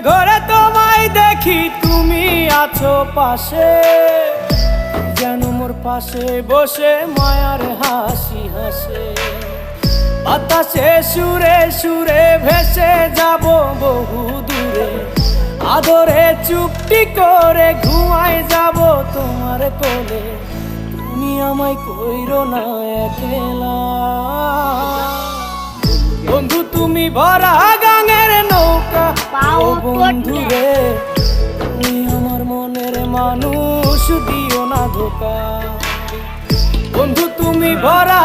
ঘরে তোমায় দেখি তুমি আছো পাশে, যেন মোর পাশে বসে মায়ার হাসি হাসে। বাতাসে সুরে সুরে ভেসে যাব বহু দূরে, আদরে চুপটি করে ঘুমায় যাব তোমার কোলে। তুমি আমায় কইরো না একলা, বন্ধু তুমি ভরা গাঙের নৌকা। ও বন্ধু রে, তুমি আমার মনের মানুষ, দিও না ধোকা। বন্ধু তুমি ভরা